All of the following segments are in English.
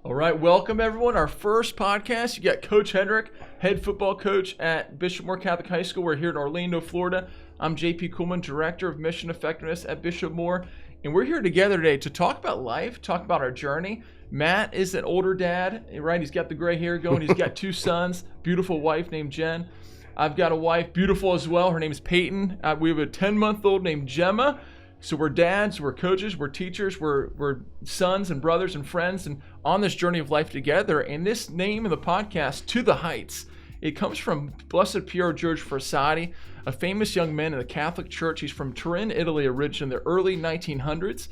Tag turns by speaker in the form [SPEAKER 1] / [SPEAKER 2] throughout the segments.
[SPEAKER 1] All right, welcome everyone. Our first podcast. You got Coach Hedrick, head football coach at Bishop Moore Catholic High School. We're here in Orlando, Florida. I'm JP Kuhlman, Director of Mission Effectiveness at Bishop Moore. And we're here together today to talk about life, talk about our journey. Matt is an older dad, right? He's got the gray hair going. He's got two sons, beautiful wife named Jen. I've got a wife, beautiful as well. Her name is Peyton. We have a 10-month-old named Gemma. So we're dads, we're coaches, we're teachers, we're sons and brothers and friends, and on this journey of life together. And this name of the podcast, To the Heights, it comes from Blessed Piero George Frassati, a famous young man in the Catholic Church. He's from Turin, Italy, originally in the early 1900s.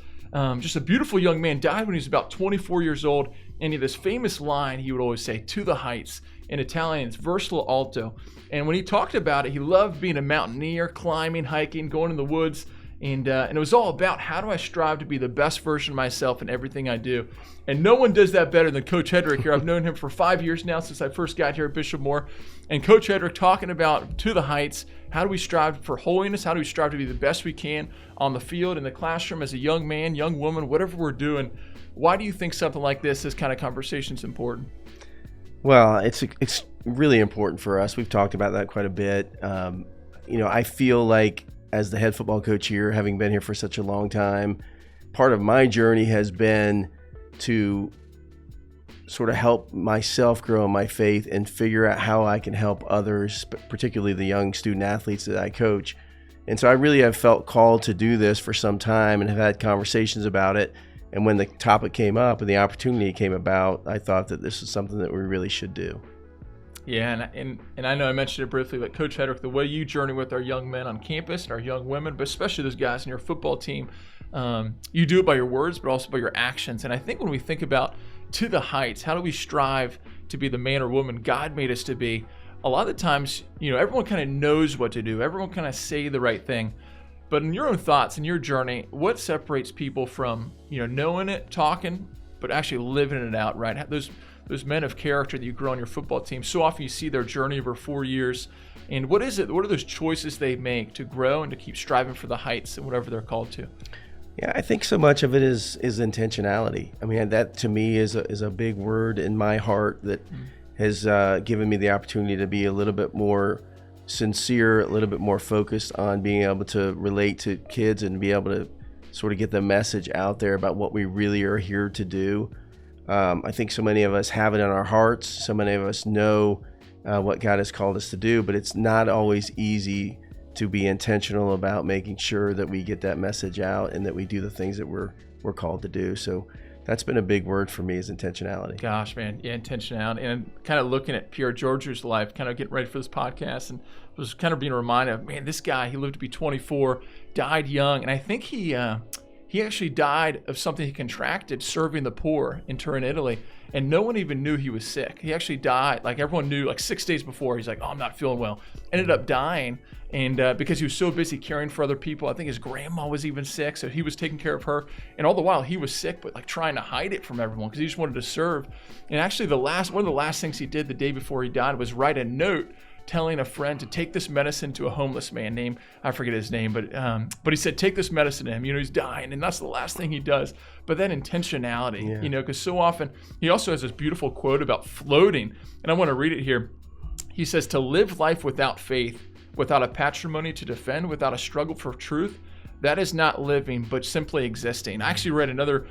[SPEAKER 1] Just a beautiful young man, died when he was about 24 years old. And he had this famous line he would always say, "To the heights." In Italian, it's verso alto. And when he talked about it, he loved being a mountaineer, climbing, hiking, going in the woods. And it was all about how do I strive to be the best version of myself in everything I do. And no one does that better than Coach Hedrick here. I've known him for 5 years now since I first got here at Bishop Moore. And Coach Hedrick talking about To the Heights, how do we strive for holiness? How do we strive to be the best we can on the field, in the classroom, as a young man, young woman, whatever we're doing. Why do you think something like this kind of conversation is important?
[SPEAKER 2] Well, it's really important for us. We've talked about that quite a bit. I feel like as the head football coach here, having been here for such a long time, part of my journey has been to sort of help myself grow in my faith and figure out how I can help others, particularly the young student athletes that I coach. And so I really have felt called to do this for some time and have had conversations about it. And when the topic came up and the opportunity came about, I thought that this is something that we really should do.
[SPEAKER 1] Yeah, and I know I mentioned it briefly, but Coach Hedrick, the way you journey with our young men on campus and our young women, but especially those guys in your football team, you do it by your words, but also by your actions. And I think when we think about To the Heights, how do we strive to be the man or woman God made us to be? A lot of the times, everyone kind of knows what to do. Everyone kind of say the right thing. But in your own thoughts, in your journey, what separates people from, knowing it, talking, but actually living it out, right? Those men of character that you grow on your football team, so often you see their journey over 4 years. And what is it? What are those choices they make to grow and to keep striving for the heights and whatever they're called to?
[SPEAKER 2] Yeah, I think so much of it is intentionality. I mean, that to me is a big word in my heart that has given me the opportunity to be a little bit more sincere, a little bit more focused on being able to relate to kids and be able to sort of get the message out there about what we really are here to do. I think so many of us have it in our hearts. So many of us know what God has called us to do, but it's not always easy to be intentional about making sure that we get that message out and that we do the things that we're called to do. So that's been a big word for me, is intentionality.
[SPEAKER 1] Gosh, man. Yeah, intentionality. And kind of looking at Piero Giorgio's life, kind of getting ready for this podcast, and was kind of being reminded of, man, this guy, he lived to be 24, died young. And I think he actually died of something he contracted serving the poor in Turin, Italy. And no one even knew he was sick. He actually died. Like, everyone knew, like 6 days before, he's like, "Oh, I'm not feeling well." Ended up dying. And because he was so busy caring for other people. I think his grandma was even sick, so he was taking care of her. And all the while he was sick, but like trying to hide it from everyone because he just wanted to serve. And actually one of the last things he did the day before he died was write a note telling a friend to take this medicine to a homeless man named, I forget his name, but he said, take this medicine to him. He's dying, and that's the last thing he does. But then intentionality, because so often, he also has this beautiful quote about floating, and I want to read it here. He says, "To live life without faith, without a patrimony to defend, without a struggle for truth, that is not living, but simply existing." I actually read another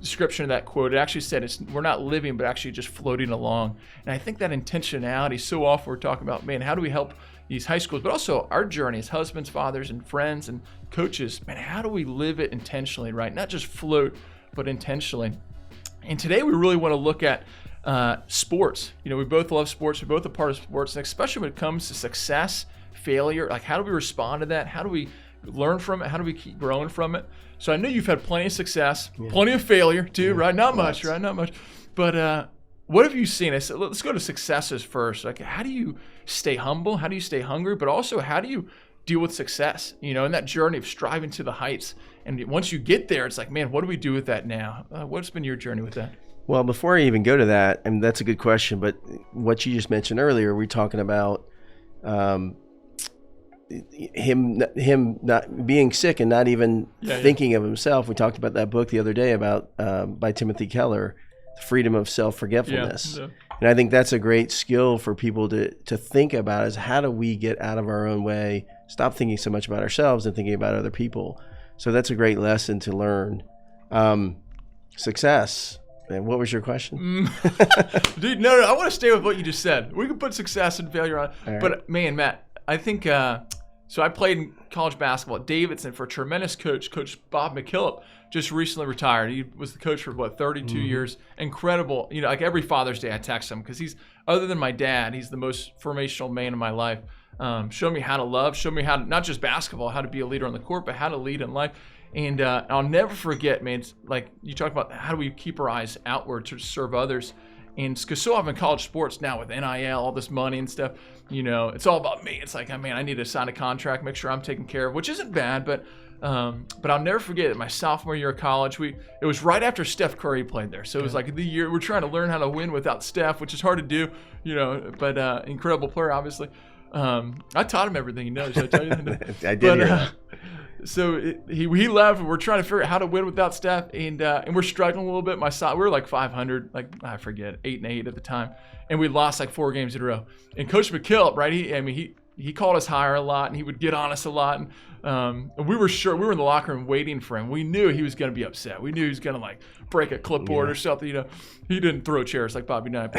[SPEAKER 1] description of that quote. It actually said we're not living, but actually just floating along. And I think that intentionality, so often we're talking about, man, how do we help these high schools, but also our journey as husbands, fathers, and friends and coaches, man, how do we live it intentionally, right? Not just float, but intentionally. And today we really want to look at sports. We both love sports. We're both a part of sports, and especially when it comes to success, failure, like how do we respond to that? How do we learn from it? How do we keep growing from it? So I know you've had plenty of success, plenty of failure too, right? Not much, right? Not much. But what have you seen? I said, let's go to successes first. Like, how do you stay humble? How do you stay hungry? But also, how do you deal with success? In that journey of striving to the heights. And once you get there, it's like, man, what do we do with that now? What's been your journey with that?
[SPEAKER 2] Well, before I even go to that, I mean, that's a good question. But what you just mentioned earlier, we're talking about him not being sick and not even thinking of himself. We talked about that book the other day about by Timothy Keller, freedom of self-forgetfulness.
[SPEAKER 1] Yeah.
[SPEAKER 2] And I think that's a great skill for people to think about, is how do we get out of our own way, stop thinking so much about ourselves and thinking about other people. So that's a great lesson to learn. Success. And what was your question?
[SPEAKER 1] Dude, no, I want to stay with what you just said. We can put success and failure on it.
[SPEAKER 2] Right.
[SPEAKER 1] But man, Matt, I think, so I played in college basketball at Davidson for a tremendous coach. Coach Bob McKillop just recently retired. He was the coach for 32 years. Incredible. You know, like every Father's Day I text him because he's, other than my dad, he's the most formational man in my life. Showed me how to love, showed me how to, not just basketball, how to be a leader on the court, but how to lead in life. And I'll never forget, man, it's like you talk about how do we keep our eyes outward to serve others. And because so often college sports now with NIL, all this money and stuff, you know, it's all about me. It's like, man, I need to sign a contract, make sure I'm taken care of, which isn't bad. But I'll never forget that my sophomore year of college, it was right after Steph Curry played there. So it was like the year we're trying to learn how to win without Steph, which is hard to do, you know, but incredible player, obviously. I taught him everything he knows. Did I tell you that?
[SPEAKER 2] I did hear that.
[SPEAKER 1] So he left, and we're trying to figure out how to win without Steph, and we're struggling a little bit. We were like 500, like I forget, 8-8 at the time, and we lost like 4 games in a row. And Coach McKillop, right? He called us higher a lot, and he would get on us a lot. And we were sure, we were in the locker room waiting for him. We knew he was going to be upset. We knew he was going to like break a clipboard or something. You know, he didn't throw chairs like Bobby Knight,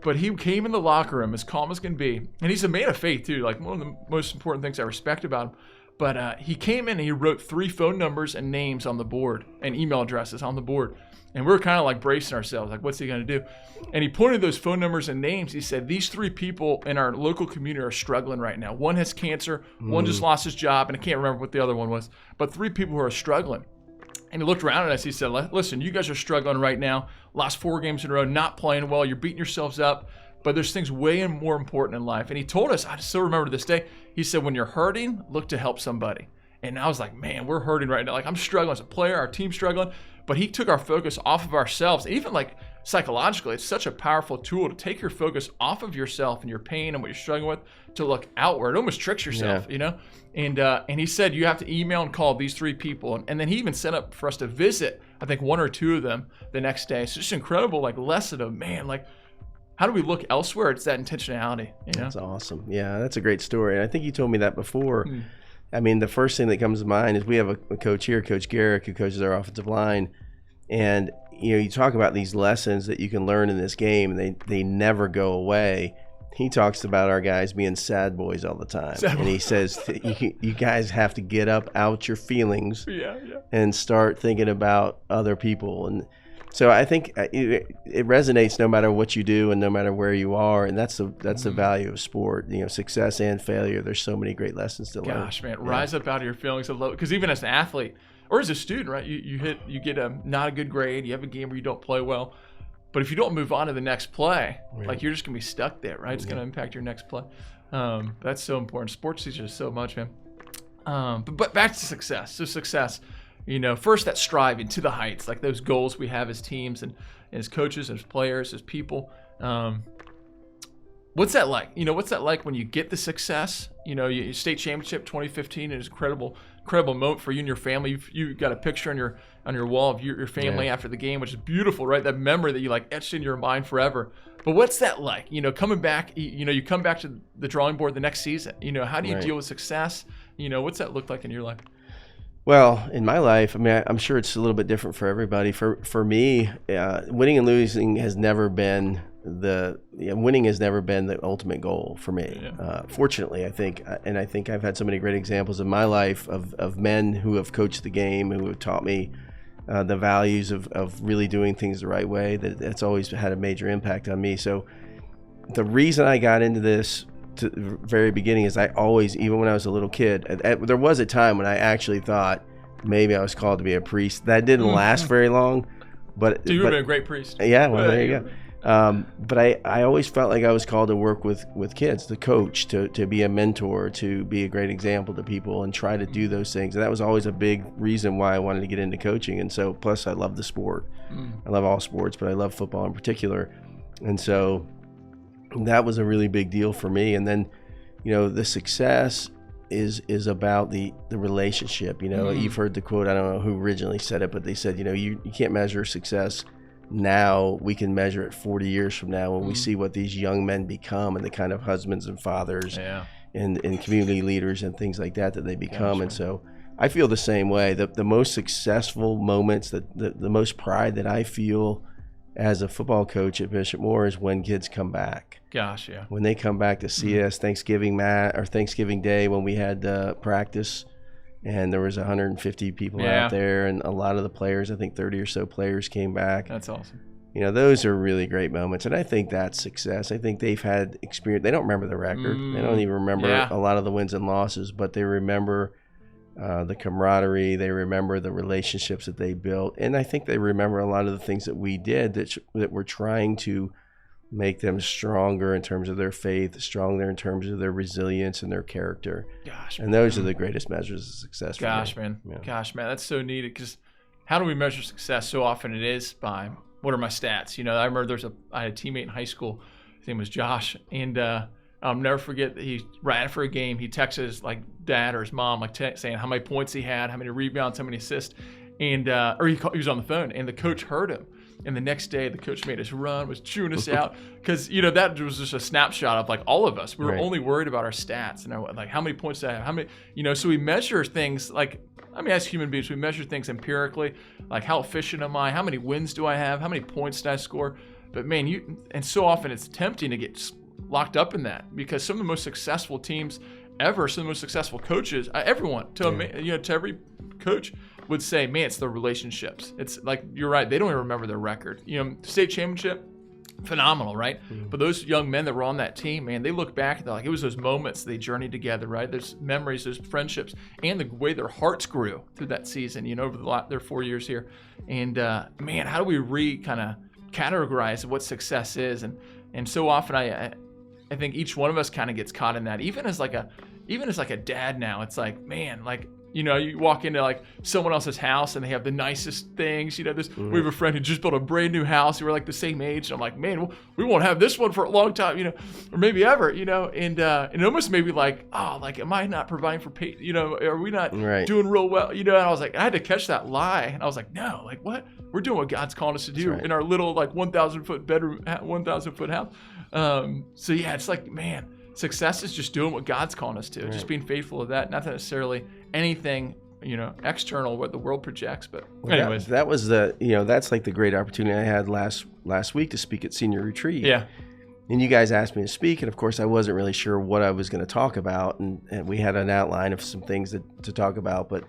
[SPEAKER 1] but he came in the locker room as calm as can be, and he's a man of faith too. Like one of the most important things I respect about him. But he came in and he wrote 3 phone numbers and names on the board and email addresses on the board. And we were kind of like bracing ourselves, like, what's he going to do? And he pointed those phone numbers and names. He said, these 3 people in our local community are struggling right now. One has cancer, one just lost his job, and I can't remember what the other one was, but 3 people who are struggling. And he looked around at us. He said, listen, you guys are struggling right now. Lost 4 games in a row, not playing well. You're beating yourselves up. But there's things way more important in life. And he told us, I still remember to this day, he said, when you're hurting, look to help somebody. And I was like, man, we're hurting right now. Like I'm struggling as a player, our team's struggling. But he took our focus off of ourselves. Even like psychologically, it's such a powerful tool to take your focus off of yourself and your pain and what you're struggling with to look outward. It almost tricks yourself, you know? And he said, you have to email and call these 3 people. And then he even set up for us to visit, I think 1 or 2 of them the next day. So it's just incredible, like lesson of, man, like, how do we look elsewhere? It's that intentionality. You know?
[SPEAKER 2] That's awesome. Yeah, that's a great story. And I think you told me that before. I mean, the first thing that comes to mind is we have a coach here, Coach Garrick, who coaches our offensive line. And, you know, you talk about these lessons that you can learn in this game, and they never go away. He talks about our guys being sad boys all the time. And he says, you guys have to get up out your feelings and start thinking about other people. And so I think it resonates no matter what you do and no matter where you are, and that's the value of sport. You know, success and failure. There's so many great lessons to learn.
[SPEAKER 1] Gosh, man, rise up out of your feelings of low. Because even as an athlete or as a student, right, you get not a good grade. You have a game where you don't play well, but if you don't move on to the next play, like you're just gonna be stuck there, right? It's gonna impact your next play. That's so important. Sports teaches us so much, man. But back to success. So success. You know, first that striving to the heights, like those goals we have as teams and as coaches, as players, as people. What's that like? You know, what's that like when you get the success? You know, you state championship 2015 is incredible moment for you and your family. You've got a picture on your wall of your family after the game, which is beautiful, right? That memory that you like etched in your mind forever. But what's that like? You know, coming back, you know, you come back to the drawing board the next season. You know, how do you deal with success? You know, what's that look like in your life?
[SPEAKER 2] Well, in my life, I mean, I'm sure it's a little bit different for everybody. For me, winning and losing has never been the ultimate goal for me. Fortunately, I think I've had so many great examples in my life of men who have coached the game, who have taught me the values of really doing things the right way. That's always had a major impact on me. So the reason I got into this to the very beginning is I always, even when I was a little kid, there was a time when I actually thought maybe I was called to be a priest. That didn't last very long, but
[SPEAKER 1] you would have been a great priest.
[SPEAKER 2] Yeah, well, there you go. But I always felt like I was called to work with kids, to coach, to be a mentor, to be a great example to people and try to do those things. And that was always a big reason why I wanted to get into coaching. And so, plus I love the sport. I love all sports, but I love football in particular. And so that was a really big deal for me. And then, you know, the success is about the relationship. You know, you've heard the quote, I don't know who originally said it, but they said, you know, you can't measure success now we can measure it 40 years from now when we see what these young men become and the kind of husbands and fathers and community leaders and things like that they become. And so I feel the same way. The most successful moments, the most pride that I feel as a football coach at Bishop Moore is when kids come back. When they come back to see us, Thanksgiving Day when we had practice, and there was 150 people out there, and a lot of the players, I think 30 or so players came back.
[SPEAKER 1] That's awesome.
[SPEAKER 2] You know, those are really great moments, and I think that's success. I think they've had experience. They don't remember the record. They don't even remember a lot of the wins and losses, but they remember the camaraderie. They remember the relationships that they built, and I think they remember a lot of the things that we did that we're trying to make them stronger in terms of their faith, stronger in terms of their resilience and their character. And those are the greatest measures of success for me.
[SPEAKER 1] Gosh, man, that's so needed, because how do we measure success? So often it is by, what are my stats? You know, I remember I had a teammate in high school, his name was Josh, and I'll never forget that he ran for a game. He texted his dad or his mom saying how many points he had, how many rebounds, how many assists, and or he was on the phone, and the coach heard him. And the next day, the coach made us run, was chewing us out, because that was just a snapshot of all of us. We were only worried about our stats and how many points did I have, how many, so we measure things as human beings, we measure things empirically, like how efficient am I, how many wins do I have, how many points did I score. But man, and so often it's tempting to get locked up in that, because some of the most successful teams ever, some of the most successful coaches, everyone to every coach would say, man, it's the relationships. It's like, you're right, they don't even remember their record. State championship, phenomenal, right? But those young men that were on that team, man, they look back, they're like, it was those moments they journeyed together, right? There's memories, there's friendships, and the way their hearts grew through that season, over their 4 years here. And man, how do we kind of categorize what success is? And so often I think each one of us kind of gets caught in that. Even as a dad now, it's like, man, you walk into someone else's house and they have the nicest things. We have a friend who just built a brand new house. We were the same age. And I'm like, man, we won't have this one for a long time, or maybe ever, and it almost made me am I not providing for are we not doing real well? And I was like, I had to catch that lie. And I was like, no, what? We're doing what God's calling us to do in our little 1,000 foot bedroom, 1,000 foot house. So yeah, it's man, success is just doing what God's calling us to, just being faithful to that, not necessarily anything, external, what the world projects. But anyways,
[SPEAKER 2] that was that's the great opportunity I had last week to speak at senior retreat.
[SPEAKER 1] Yeah.
[SPEAKER 2] And you guys asked me to speak, and of course I wasn't really sure what I was going to talk about, and we had an outline of some things to talk about, but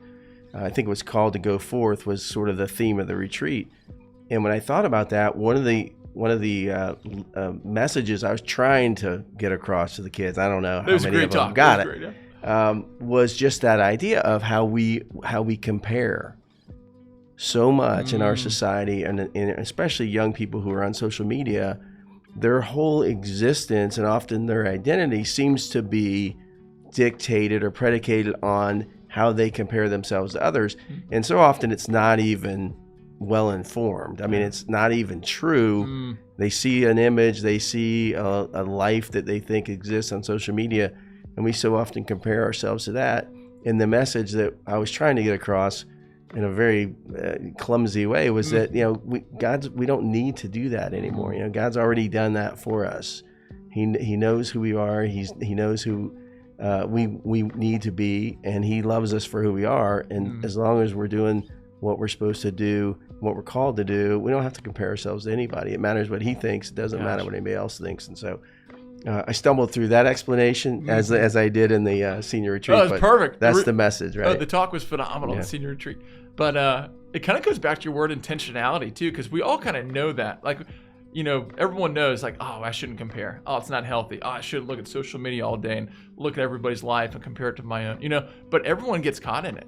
[SPEAKER 2] I think it was called to go forth was sort of the theme of the retreat. And when I thought about that, one of the messages I was trying to get across to the kids, I don't know how many of them got it, was just that idea of how we compare so much in our society, and especially young people who are on social media. Their whole existence and often their identity seems to be dictated or predicated on how they compare themselves to others. And so often it's not even well informed. I mean, it's not even true. They see an image, they see a life that they think exists on social media, and we so often compare ourselves to that. And the message that I was trying to get across in a very clumsy way was that we don't need to do that anymore. God's already done that for us. He knows who we are. He knows who we need to be, and He loves us for who we are. And as long as we're doing what we're supposed to do, what we're called to do, we don't have to compare ourselves to anybody. It matters what He thinks. It doesn't matter what anybody else thinks. And so I stumbled through that explanation as I did in the senior retreat.
[SPEAKER 1] Oh, that's perfect.
[SPEAKER 2] That's the message, right?
[SPEAKER 1] The talk was phenomenal in senior retreat. But it kind of goes back to your word intentionality too, because we all kind of know that. Everyone knows oh, I shouldn't compare. Oh, it's not healthy. Oh, I shouldn't look at social media all day and look at everybody's life and compare it to my own, but everyone gets caught in it.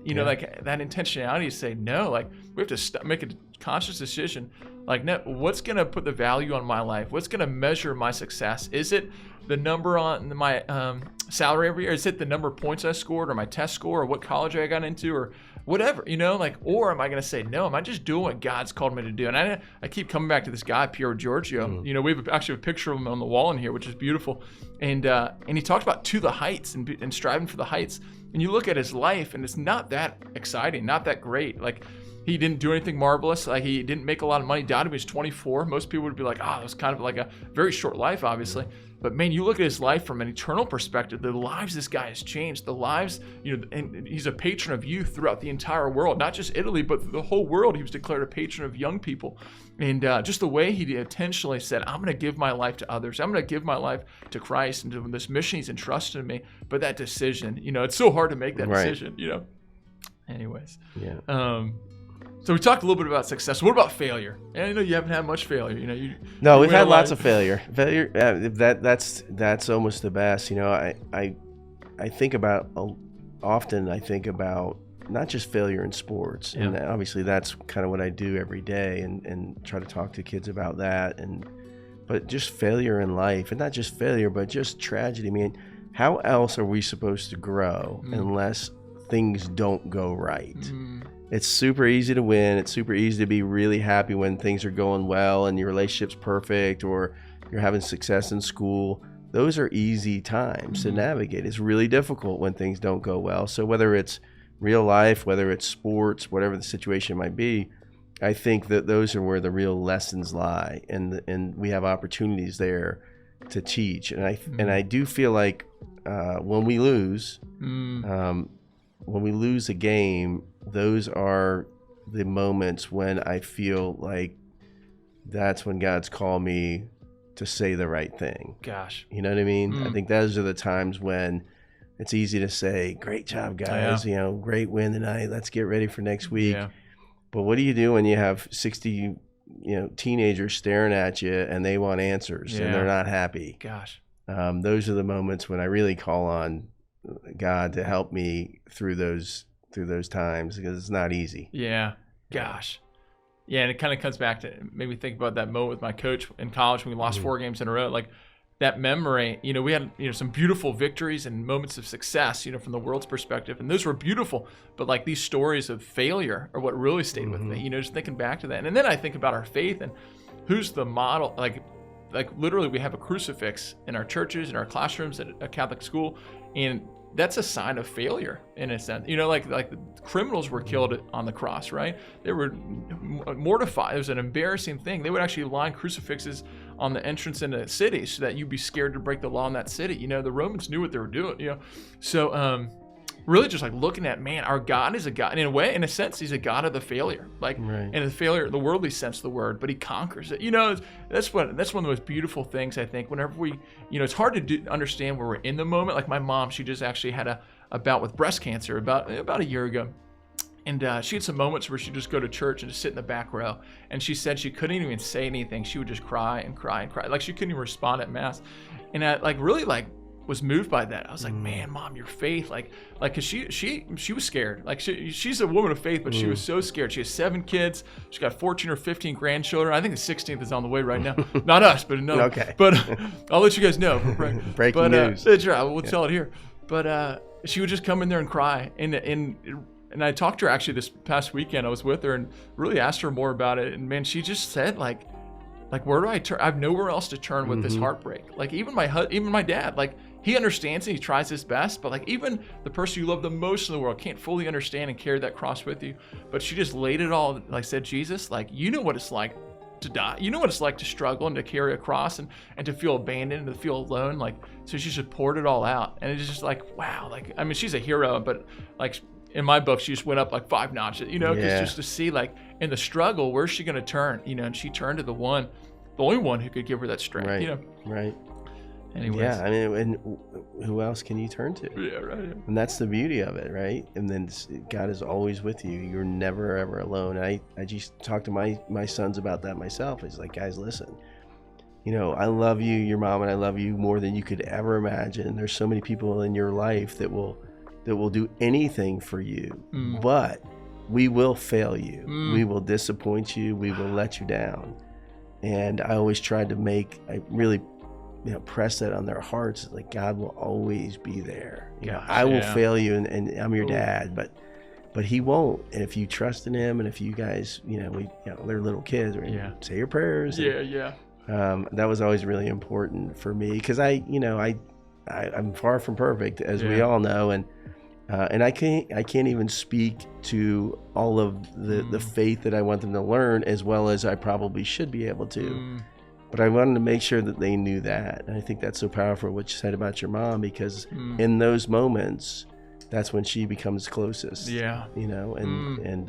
[SPEAKER 1] That intentionality to say, no, we have to make a conscious decision. No, what's going to put the value on my life? What's going to measure my success? Is it the number on my salary every year? Is it the number of points I scored, or my test score, or what college I got into, or whatever, or am I going to say, no, am I just doing what God's called me to do? And I keep coming back to this guy, Pier Giorgio. We have actually a picture of him on the wall in here, which is beautiful. And he talks about to the heights and striving for the heights. And you look at his life, and it's not that exciting, not that great. He didn't do anything marvelous. Like, he didn't make a lot of money. He died when he was 24. Most people would be like, it was kind of like a very short life, obviously. But man, you look at his life from an eternal perspective, the lives this guy has changed, the lives, and he's a patron of youth throughout the entire world, not just Italy, but the whole world. He was declared a patron of young people. And just the way he intentionally said, I'm going to give my life to others. I'm going to give my life to Christ and to this mission he's entrusted in me. But that decision, it's so hard to make that decision, Anyways.
[SPEAKER 2] Yeah.
[SPEAKER 1] So we talked a little bit about success. What about failure? And I know you haven't had much failure.
[SPEAKER 2] No, we've had lots of failure. Failure. That's almost the best. I think about often. I think about not just failure in sports, and obviously that's kind of what I do every day, and try to talk to kids about that, but just failure in life, and not just failure, but just tragedy. I mean, how else are we supposed to grow unless things don't go right? It's super easy to win. It's super easy to be really happy when things are going well and your relationship's perfect, or you're having success in school. Those are easy times to navigate. It's really difficult when things don't go well. So whether it's real life, whether it's sports, whatever the situation might be, I think that those are where the real lessons lie, and we have opportunities there to teach. And I do feel like when we lose a game, those are the moments when I feel like that's when God's called me to say the right thing.
[SPEAKER 1] Gosh.
[SPEAKER 2] You know what I mean? I think those are the times when it's easy to say, great job, guys. Great win tonight. Let's get ready for next week. Yeah. But what do you do when you have 60, teenagers staring at you and they want answers and they're not happy?
[SPEAKER 1] Gosh.
[SPEAKER 2] Those are the moments when I really call on God to help me through those times, because it's not easy.
[SPEAKER 1] Yeah. Gosh. Yeah, and it kind of comes back to, made me think about that moment with my coach in college when we lost 4 games in a row. Like, that memory, we had, some beautiful victories and moments of success, from the world's perspective. And those were beautiful. But like, these stories of failure are what really stayed with me, just thinking back to that. And then I think about our faith and who's the model. Like literally we have a crucifix in our churches, in our classrooms at a Catholic school. And that's a sign of failure in a sense. Like the criminals were killed on the cross, right? They were mortified. It was an embarrassing thing. They would actually line crucifixes on the entrance into cities so that you'd be scared to break the law in that city. The Romans knew what they were doing, So really just like looking at, man, our God is a God. And in a sense, he's a God of the failure. Like, and the failure, the worldly sense of the word, but he conquers it. That's one of the most beautiful things, I think, whenever we, it's hard to understand where we're in the moment. Like my mom, she just actually had a bout with breast cancer about a year ago. And she had some moments where she'd just go to church and just sit in the back row. And she said she couldn't even say anything. She would just cry and cry and cry. Like, she couldn't even respond at mass. And I really was moved by that. I was like, man, Mom, your faith, cause she was scared. Like, she's a woman of faith, but she was so scared. She has 7 kids. She's got 14 or 15 grandchildren. I think the 16th is on the way right now. Not us, but no.
[SPEAKER 2] Okay.
[SPEAKER 1] But I'll let you guys know.
[SPEAKER 2] Breaking news.
[SPEAKER 1] We'll tell it here. But she would just come in there and cry. And I talked to her actually this past weekend. I was with her and really asked her more about it. And man, she just said like where do I turn? I have nowhere else to turn with this heartbreak. Like even my dad, like he understands and he tries his best, but like even the person you love the most in the world can't fully understand and carry that cross with you. But she just laid it all, like said, Jesus, like you know what it's like to die. You know what it's like to struggle and to carry a cross and to feel abandoned and to feel alone. Like, so she just poured it all out. And it's just like, wow. Like, I mean, she's a hero, but like, in my book, she just went up like 5 notches, because just to see like in the struggle, where's she going to turn, and she turned to the only one who could give her that strength,
[SPEAKER 2] Right.
[SPEAKER 1] Anyways.
[SPEAKER 2] Yeah. I mean, and who else can you turn to?
[SPEAKER 1] Yeah, right.
[SPEAKER 2] And that's the beauty of it, right? And then God is always with you. You're never, ever alone. I just talked to my sons about that myself. It's like, guys, listen, I love you, your mom, and I love you more than you could ever imagine. There's so many people in your life that will do anything for you, but we will fail you. We will disappoint you. We will let you down. And I always tried to I really, press that on their hearts. Like, God will always be there. I will fail you, and I'm your dad, but he won't. And if you trust in him, and if you guys, they're little kids, right? Say your prayers. That was always really important for me, because I'm far from perfect, as we all know, and And I can't even speak to all of the faith that I want them to learn as well as I probably should be able to. But I wanted to make sure that they knew that. And I think that's so powerful what you said about your mom, because in those moments, that's when she becomes closest.
[SPEAKER 1] Yeah.
[SPEAKER 2] You know, and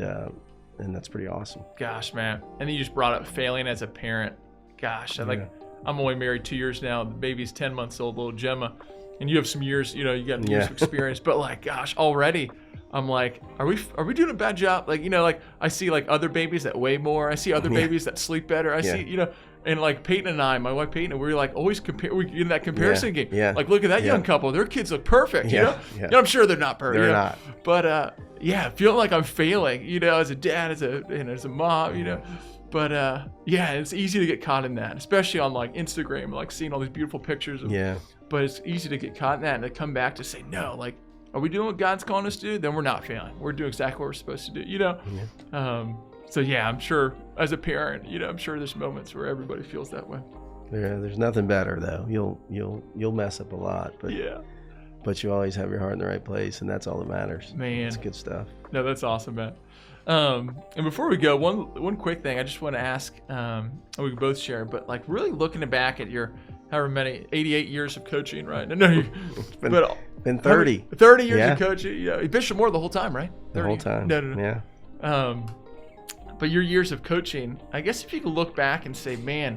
[SPEAKER 2] that's pretty awesome.
[SPEAKER 1] Gosh, man. And then you just brought up failing as a parent. Gosh, I'm only married 2 years now. The baby's 10 months old, little Gemma. And you have some years, you got years of experience. But like, gosh, already I'm like, are we doing a bad job? Like, like I see like other babies that weigh more. I see other babies that sleep better. I see, and like Peyton and I, my wife Peyton, we're like always we in that comparison game.
[SPEAKER 2] Yeah.
[SPEAKER 1] Like, look at that young couple. Their kids look perfect, you know?
[SPEAKER 2] Yeah.
[SPEAKER 1] I'm sure they're not perfect.
[SPEAKER 2] They're not.
[SPEAKER 1] But feeling like I'm failing, as a dad, as a mom, But it's easy to get caught in that, especially on like Instagram, like seeing all these beautiful pictures. But it's easy to get caught in that and to come back to say, no, like, are we doing what God's calling us to do? Then we're not failing. We're doing exactly what we're supposed to do, So I'm sure as a parent, I'm sure there's moments where everybody feels that way.
[SPEAKER 2] There's nothing better though. You'll mess up a lot, but you always have your heart in the right place, and that's all that matters. Man, it's good stuff.
[SPEAKER 1] No, that's awesome, man. And before we go, one quick thing I just want to ask, we can both share, but like really looking back at your however many 88 years of coaching, right? No,
[SPEAKER 2] it's been 30.
[SPEAKER 1] 30 years of coaching. Bishop Moore the whole time, right? 30.
[SPEAKER 2] The whole time.
[SPEAKER 1] No.
[SPEAKER 2] Yeah.
[SPEAKER 1] But your years of coaching, I guess if you could look back and say, man,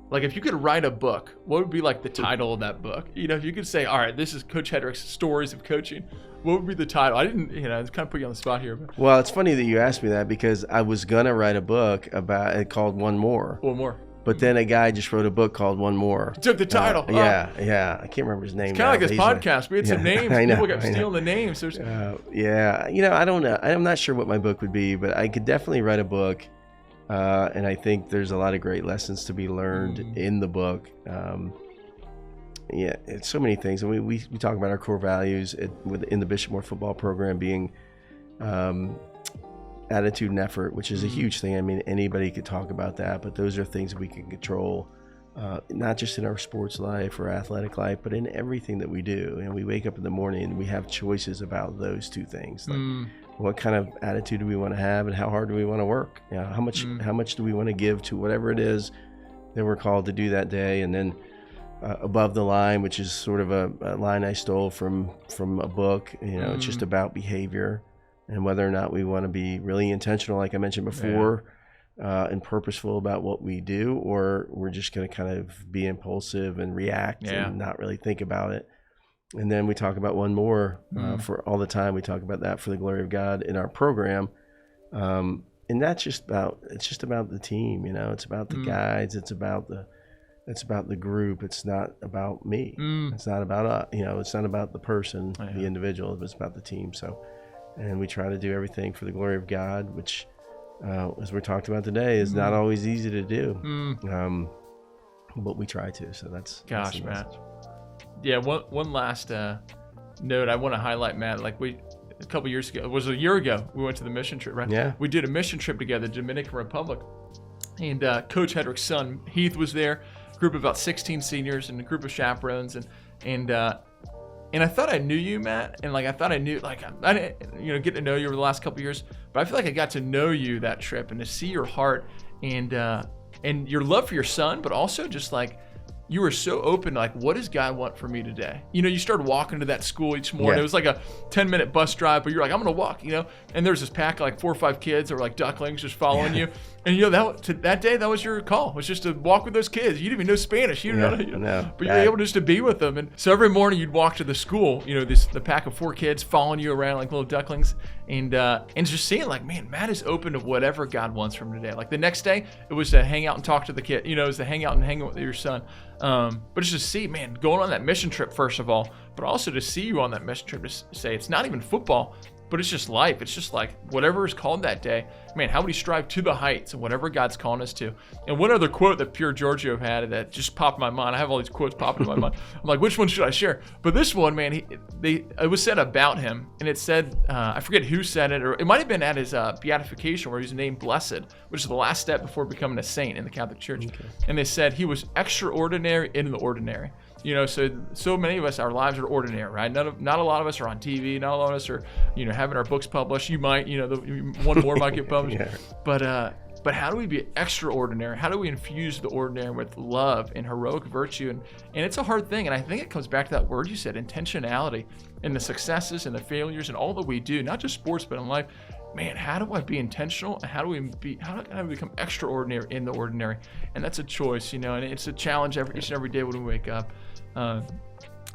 [SPEAKER 1] like if you could write a book, what would be like the title of that book? If you could say, all right, this is Coach Hedrick's Stories of Coaching, what would be the title? I didn't, I kind of put you on the spot here. But.
[SPEAKER 2] Well, it's funny that you asked me that, because I was going to write a book about it called One More.
[SPEAKER 1] One More.
[SPEAKER 2] But then a guy just wrote a book called One More.
[SPEAKER 1] He took the title.
[SPEAKER 2] Yeah. I can't remember his name.
[SPEAKER 1] It's kind of like this podcast. We had some names. People kept stealing the names. So
[SPEAKER 2] I don't know. I'm not sure what my book would be, but I could definitely write a book. And I think there's a lot of great lessons to be learned in the book. It's so many things. And we talk about our core values in the Bishop Moore football program being attitude and effort, which is a huge thing. I mean, anybody could talk about that, but those are things that we can control, not just in our sports life or athletic life, but in everything that we do. And we wake up in the morning and we have choices about those two things. Like, what kind of attitude do we want to have, and how hard do we want to work? How much do we want to give to whatever it is that we're called to do that day? And then above the line, which is sort of a line I stole from a book, it's just about behavior and whether or not we want to be really intentional, like I mentioned before, and purposeful about what we do, or we're just going to kind of be impulsive and react and not really think about it. And then we talk about One More for all the time. We talk about that for the glory of God in our program. And it's just about the team, it's about the guides. It's about the group. It's not about me. It's not about it's not about the person, the individual. It's about the team. So, and we try to do everything for the glory of God, which, as we talked about today, is not always easy to do. But we try to. So that's
[SPEAKER 1] the Matt. Yeah, one last note I want to highlight, Matt. Like a couple years ago, it was a year ago, we went to the mission trip, right? Yeah. We did a mission trip together, Dominican Republic. And Coach Hedrick's son, Heath, was there, a group of about 16 seniors and a group of chaperones. And I thought I knew you, Matt. And like I thought I knew, like I didn't, get to know you over the last couple of years. But I feel like I got to know you that trip and to see your heart and your love for your son, but also just like, you were so open, like, what does God want for me today? You started walking to that school each morning. It was like a 10-minute bus drive, but you're like, I'm going to walk, And there's this pack of like 4 or 5 kids that were like ducklings just following you. And that day, that was your call. It was just to walk with those kids. You didn't even know Spanish. You didn't know, but you were able just to be with them. And so every morning you'd walk to the school, the pack of 4 kids following you around like little ducklings. And just seeing like, man, Matt is open to whatever God wants from today. Like the next day, it was to hang out and talk to the kid. It was to hang out and hang with your son. But it's just to see, man, going on that mission trip, first of all, but also to see you on that mission trip to say it's not even football, but it's just life. It's just like whatever is called that day. Man, how would he strive to the heights and whatever God's calling us to? And one other quote that Pure Giorgio had that just popped in my mind. I have all these quotes popping in my mind. I'm like, which one should I share? But this one, man, it was said about him, and it said, I forget who said it, or it might have been at his beatification where he was named Blessed, which is the last step before becoming a saint in the Catholic Church. Okay. And they said he was extraordinary in the ordinary. So many of us, our lives are ordinary, right? Not a lot of us are on TV. Not a lot of us are, having our books published. You might, one more might get published.
[SPEAKER 2] Yeah.
[SPEAKER 1] But how do we be extraordinary? How do we infuse the ordinary with love and heroic virtue? And it's a hard thing. And I think it comes back to that word you said, intentionality, and the successes and the failures and all that we do, not just sports, but in life. Man, how do I be intentional? And how do I become extraordinary in the ordinary? And that's a choice, and it's a challenge each and every day when we wake up.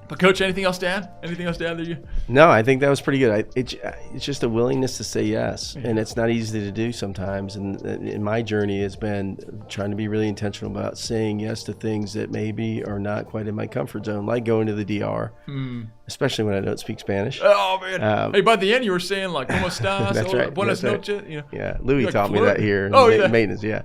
[SPEAKER 1] But Coach, anything else to add? Anything else to add there?
[SPEAKER 2] No, I think that was pretty good. It's just a willingness to say yes, and it's not easy to do sometimes. And in my journey has been trying to be really intentional about saying yes to things that maybe are not quite in my comfort zone, like going to the DR, especially when I don't speak Spanish.
[SPEAKER 1] Oh man! Hey, by the end you were saying like "Cómo estás?"
[SPEAKER 2] That's right.
[SPEAKER 1] Buenas noches.
[SPEAKER 2] Yeah, Louis taught me that here. Maintenance. Yeah.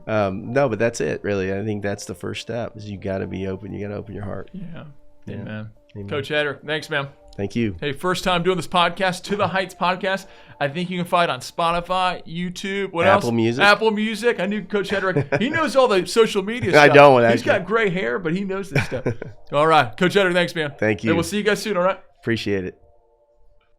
[SPEAKER 2] No, but that's it. Really, I think that's the first step. Is you got to be open. You got to open your heart.
[SPEAKER 1] Yeah. Amen. Coach Hedrick, thanks, man.
[SPEAKER 2] Thank you.
[SPEAKER 1] Hey, first time doing this podcast, To the Heights podcast. I think you can find it on Spotify, YouTube, what else? Apple Music. I knew Coach Hedrick. He knows all the social media stuff.
[SPEAKER 2] I don't. Actually.
[SPEAKER 1] He's got gray hair, but he knows this stuff. All right. Coach Hedrick, thanks, man.
[SPEAKER 2] Thank you.
[SPEAKER 1] Hey, we'll see you guys soon, all right?
[SPEAKER 2] Appreciate it.